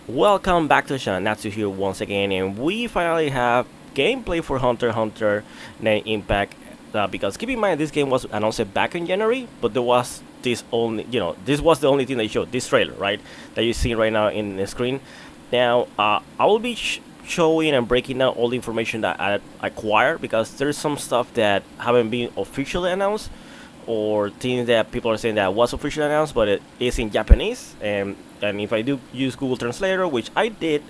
Welcome back to the channel, Natsu here once again, and we finally have gameplay for Hunter Nen Impact. Because keep in mind, this game was announced back in January, but there was this only, this was the only thing they showed, this trailer, right, that you see right now in the screen. Now, I will be showing and breaking down all the information that I acquired because there's some stuff that haven't been officially announced, or things that people are saying that was officially announced, but it is in Japanese. And if I do use Google Translator, which I did,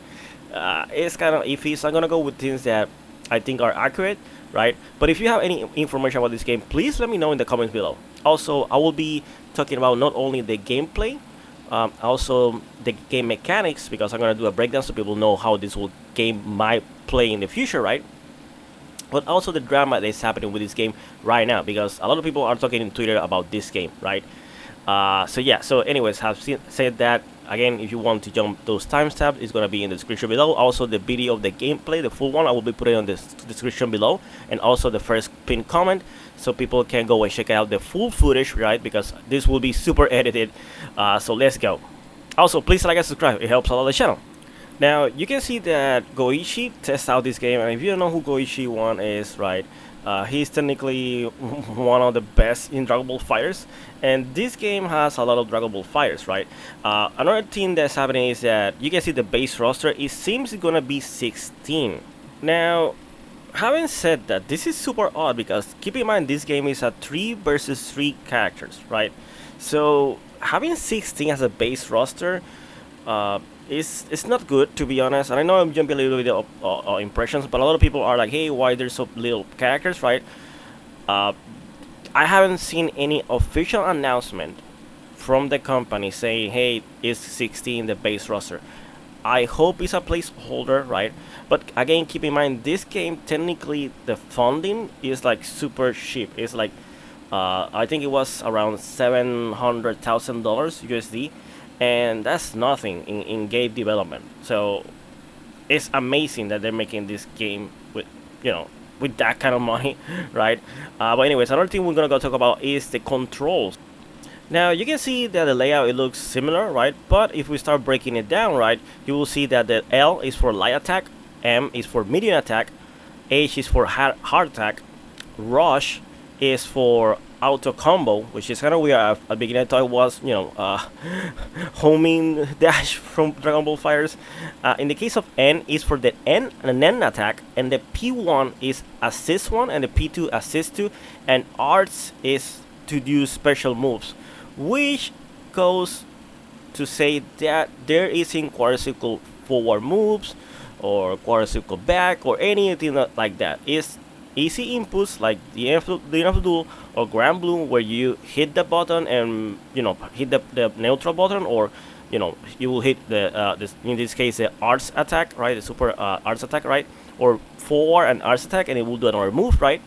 it's kind of iffy. So I'm gonna go with things that I think are accurate, right? But if you have any information about this game, please let me know in the comments below. Also, I will be talking about not only the gameplay, also the game mechanics, because I'm gonna do a breakdown so people know how this will game might play in the future, right? But also the drama that's happening with this game right now, because a lot of people are talking in Twitter about this game, right? So yeah, so anyways, said that, again, if you want to jump those timestamps, it's going to be in the description below. Also, the video of the gameplay, the full one, I will be putting on the description below, and also the first pinned comment, so people can go and check out the full footage, right? Because this will be super edited. So let's go. Also, please like and subscribe, it helps a lot the channel. Now, you can see that Goichi tests out this game, and if you don't know who Goichi one is, right, he's technically one of the best in Dragon Ball fighters, and this game has a lot of Dragon Ball fighters, right? Another thing that's happening is that you can see the base roster, it seems it's gonna be 16. Now, having said that, this is super odd because keep in mind this game is a 3 versus 3 characters, right? So, having 16 as a base roster, it's not good, to be honest. And I know I'm jumping a little bit of impressions, but a lot of people are like, hey, why there's so little characters, right? I haven't seen any official announcement from the company saying, hey, it's 16 the base roster. I hope it's a placeholder, right? But again, keep in mind, this game, technically, the funding is like super cheap. It's like, I think it was around $700,000 USD, and that's nothing in game development. So it's amazing that they're making this game with, with that kind of money, right? But anyways, another thing we're gonna go talk about is the controls. Now you can see that the layout, it looks similar, right? But if we start breaking it down, right, you will see that the L is for light attack, M is for medium attack, H is for hard attack, Rush is for auto combo, which is kind of weird. At the beginning I thought it was, homing dash from Dragon Ball Fighters. In the case of N is for the Nen attack, and the P1 is assist 1, and the P2 assist 2, and Arts is to do special moves, which goes to say that there isn't quarter circle forward moves or quarter circle back or anything like that. It's easy inputs like the enough duel or Grand Bloom, where you hit the button and hit the neutral button, or you will hit the in this case the arts attack, right, the super arts attack, right, or forward and arts attack, and it will do another move, right?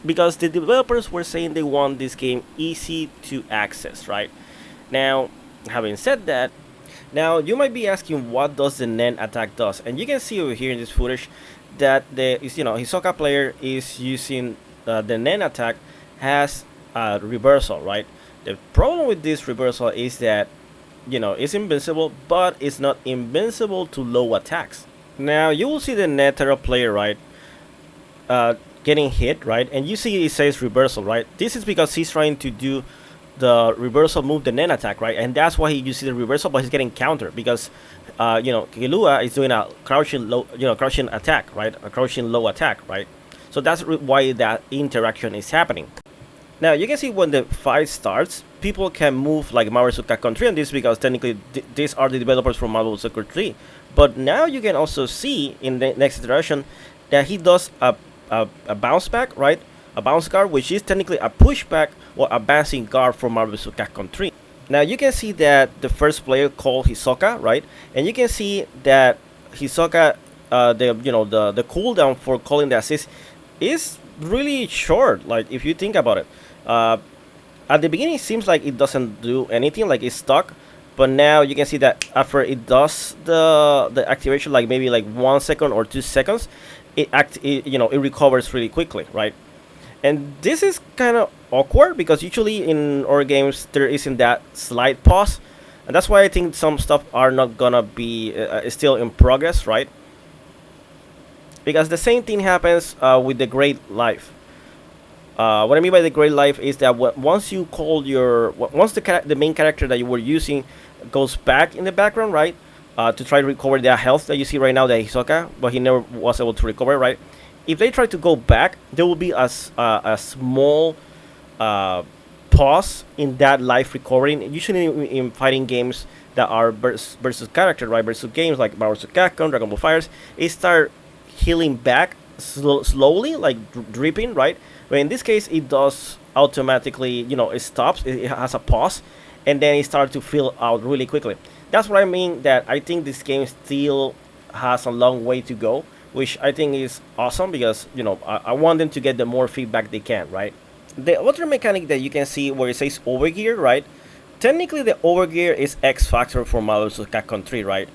Because the developers were saying they want this game easy to access, right? Now, having said that, now you might be asking, what does the Nen attack does? And you can see over here in this footage that the Hisoka player is using the Nen attack has a reversal, right? The problem with this reversal is that it's invincible, but it's not invincible to low attacks. Now you will see the Netero player, right, getting hit, right, and you see it says reversal, right? This is because he's trying to do the reversal move, the Nen attack, right? And that's why you see the reversal, but he's getting countered because Killua is doing a crouching low, crouching attack, right? A crouching low attack, right? So that's why that interaction is happening. Now you can see when the fight starts, people can move like Marvel vs. Capcom 3 on this, because technically these are the developers from Marvel vs. Capcom 3. But now you can also see in the next iteration that he does a bounce back, right? A bounce guard, which is technically a pushback or a bouncing guard from Marvel vs. Capcom 3. Now you can see that the first player called Hisoka, right? And you can see that Hisoka, the cooldown for calling the assist is really short. Like, if you think about it, at the beginning it seems like it doesn't do anything, like it's stuck. But now you can see that after it does the activation, like maybe like 1 second or 2 seconds, it recovers really quickly, right? And this is kind of awkward because usually in our games there isn't that slight pause and that's why I think some stuff are not gonna be still in progress, right? Because the same thing happens with the Great Life. What I mean by the Great Life is that once you call once the main character that you were using goes back in the background, right? To try to recover the health that you see right now, the Hisoka, but he never was able to recover, right? If they try to go back, there will be a small pause in that life recovering. Usually in fighting games that are versus character, right? Versus games like Marvel vs. Capcom, Dragon Ball Fighters, it start healing back slowly, like dripping, right? But in this case, it does automatically, it stops. It has a pause, and then it starts to fill out really quickly. That's what I mean. That I think this game still has a long way to go, which I think is awesome because I want them to get the more feedback they can, right? The other mechanic that you can see where it says overgear, right? Technically, the overgear is X Factor for Marvel vs. Capcom 3, right?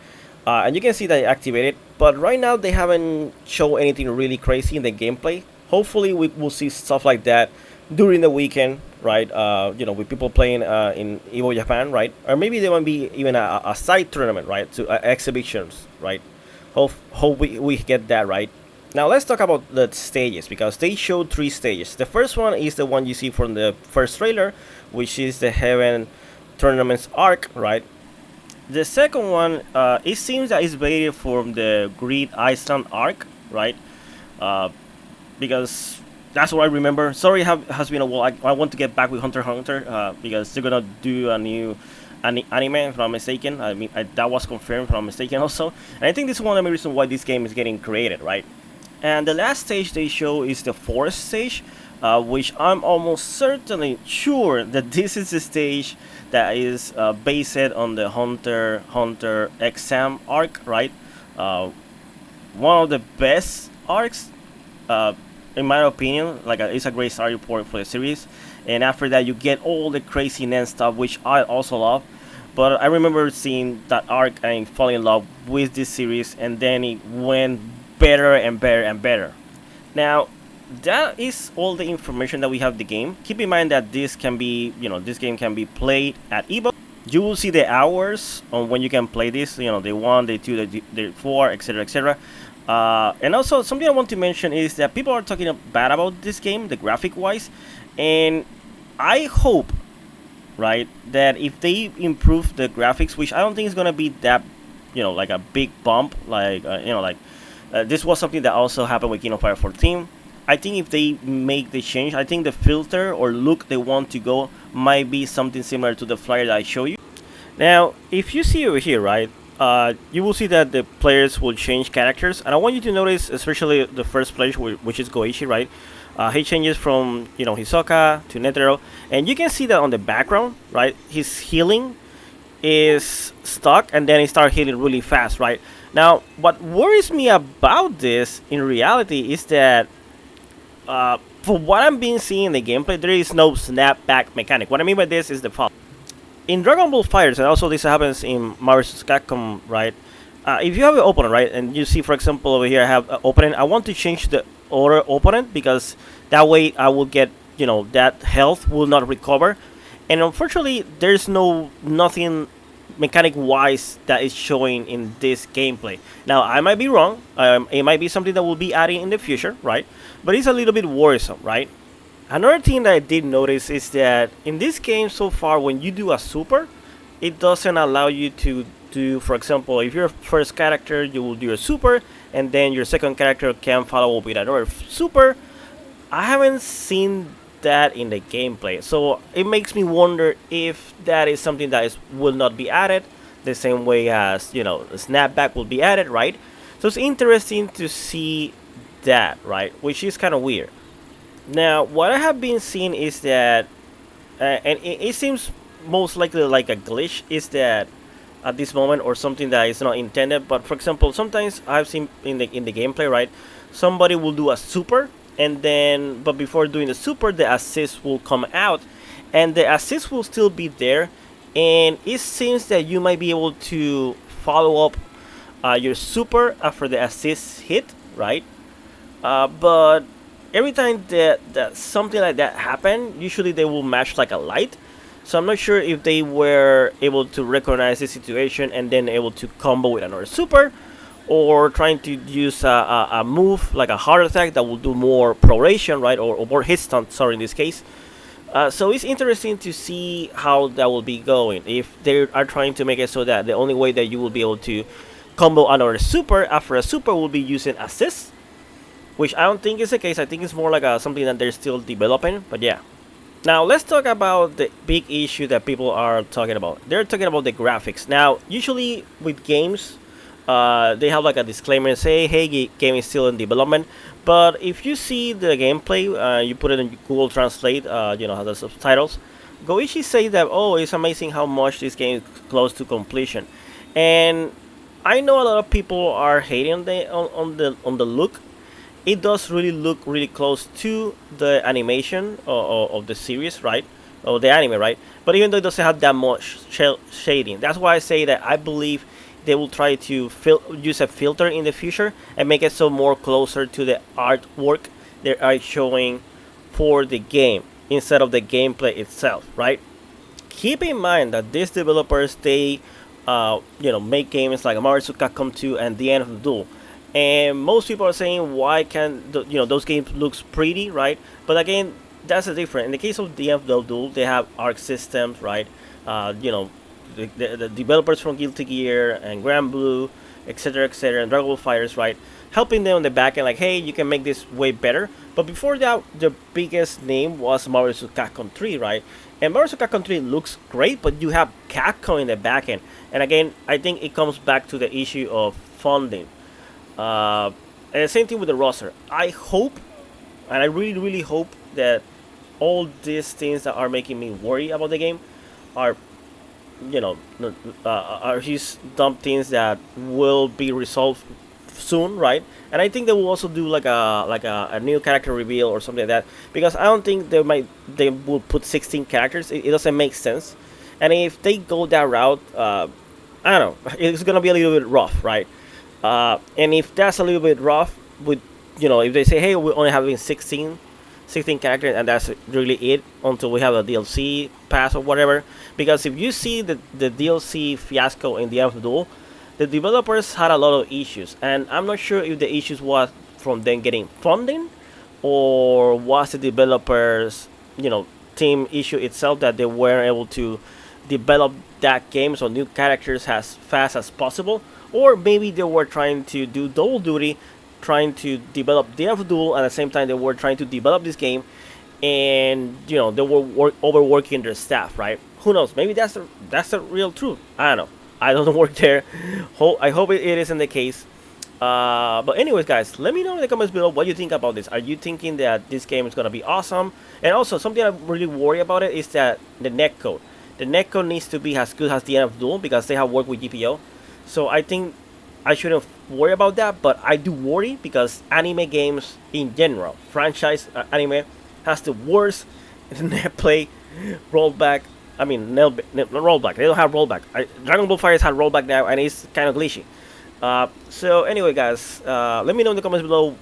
And you can see that it activated, but right now they haven't shown anything really crazy in the gameplay. Hopefully, we will see stuff like that during the weekend, right? With people playing in Evo Japan, right? Or maybe there might be even a side tournament, right? To exhibitions, right? Hope we get that right. Now let's talk about the stages because they showed 3 stages. The first one is the one you see from the first trailer, which is the Heaven Tournaments arc, right? The second one, it seems that it's based from the Great Iceland arc, right? Because that's what I remember. Sorry, has been a while. I want to get back with Hunter x Hunter because they're gonna do a new anime, if I'm not mistaken. I mean, that was confirmed, if I'm not mistaken, also. And I think this is one of the reasons why this game is getting created, right? And the last stage they show is the fourth stage, which I'm almost certainly sure that this is the stage that is based on the Hunter x Hunter exam arc, right? One of the best arcs, in my opinion. Like it's a great starting point for the series. And after that, you get all the crazy Nen stuff, which I also love. But I remember seeing that arc and falling in love with this series, and then it went better and better and better. Now, that is all the information that we have the game. Keep in mind that this game can be played at Evo. You will see the hours on when you can play this. Day 1, day 2, day 4, etc., etc. And also, something I want to mention is that people are talking bad about this game, the graphic-wise, and I hope, right, that if they improve the graphics, which I don't think is gonna be that, like a big bump, like this was something that also happened with Kingdom Fire 14. I think if they make the change, I think the filter or look they want to go might be something similar to the flyer that I show you. Now, if you see over here, right, you will see that the players will change characters, and I want you to notice, especially the first player, which is Goichi, right? He changes from Hisoka to Netero, and you can see that on the background, right? His healing is stuck, and then he starts healing really fast, right? Now, what worries me about this in reality is that, for what I'm being seeing in the gameplay, there is no snapback mechanic. What I mean by this is the following. In Dragon Ball Fighters, and also this happens in Marvel vs. Capcom, right? If you have an opponent, right, and you see, for example, over here I have an opponent, I want to change the other opponent because that way I will get, that health will not recover. And unfortunately, there's nothing mechanic-wise that is showing in this gameplay. Now, I might be wrong. It might be something that will be adding in the future, right? But it's a little bit worrisome, right? Another thing that I did notice is that in this game so far, when you do a super, it doesn't allow you to do, for example, if you're a first character, you will do a super, and then your second character can follow up with another super. I haven't seen that in the gameplay, so it makes me wonder if that is something that will not be added the same way as the snapback will be added, right? So it's interesting to see that, right, which is kind of weird. Now, what I have been seeing is that, and it seems most likely like a glitch, is that at this moment, or something that is not intended. But for example, sometimes I've seen in the gameplay, right, somebody will do a super, and then but before doing the super, the assist will come out, and the assist will still be there, and it seems that you might be able to follow up your super after the assist hit, right? But every time that something like that happen, usually they will match like a light. So I'm not sure if they were able to recognize the situation and then able to combo with another super, or trying to use a move like a heart attack that will do more proration, right, or more hit stun, sorry, in this case. So it's interesting to see how that will be going. If they are trying to make it so that the only way that you will be able to combo another super after a super will be using assist, which I don't think is the case. I think it's more like something that they're still developing. But yeah. Now let's talk about the big issue that people are talking about. They're talking about the graphics. Now, usually with games, they have like a disclaimer and say, "Hey, game is still in development." But if you see the gameplay, you put it in Google Translate, has the subtitles. Goichi say that, "Oh, it's amazing how much this game is close to completion," and I know a lot of people are hating on the look. It does really look really close to the animation of the series, right? Or the anime, right? But even though it doesn't have that much shading, that's why I say that I believe they will try to use a filter in the future and make it so more closer to the artwork they are showing for the game instead of the gameplay itself, right? Keep in mind that these developers, they make games like Mario vs. Capcom 2 and The End of the Duel. And most people are saying, why can't those games looks pretty, right? But again, that's a different. In the case of the End of the Duel, they have arc systems, right? The developers from Guilty Gear and Grand Blue, etc., and Dragon Ball Fighters, right? Helping them on the back end, like, hey, you can make this way better. But before that, the biggest name was Mario vs. Capcom 3, right? And Mario vs. Capcom 3 looks great, but you have Capcom in the back end. And again, I think it comes back to the issue of funding. And the same thing with the roster. I hope, and I really, really hope that all these things that are making me worry about the game are, are these dumb things that will be resolved soon, right? And I think they will also do like a new character reveal or something like that, because I don't think they will put 16 characters. It doesn't make sense. And if they go that route, I don't know, it's gonna be a little bit rough, right? And if that's a little bit rough, with if they say, hey, we're only having 16 characters and that's really it until we have a DLC pass or whatever. Because if you see the DLC fiasco in the End of the Duel, the developers had a lot of issues, and I'm not sure if the issues was from them getting funding, or was the developers team issue itself, that they weren't able to develop that game so new characters as fast as possible. Or maybe they were trying to do double duty, trying to develop the End of the Duel, and at the same time they were trying to develop this game, and they were overworking their staff, right? Who knows? Maybe that's the real truth. I don't know. I don't work there. I hope it isn't the case. But anyways, guys, let me know in the comments below what you think about this. Are you thinking that this game is gonna be awesome? And also, something I really worry about it is that the netcode. The netcode needs to be as good as the End of the Duel, because they have worked with GPO. So I think I shouldn't worry about that, but I do worry because anime games in general, franchise anime, has the worst net play rollback. I mean, not rollback. They don't have rollback. Dragon Ball Fighters had rollback now, and it's kind of glitchy. So anyway, guys, let me know in the comments below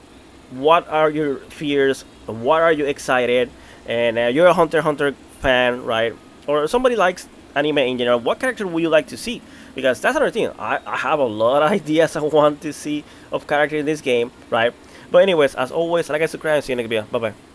what are your fears, what are you excited, and you're a Hunter x Hunter fan, right? Or somebody likes anime in general. What character would you like to see? Because that's another thing. I have a lot of ideas I want to see of character in this game, right? But anyways, as always, like I subscribe and see you next video. Bye bye.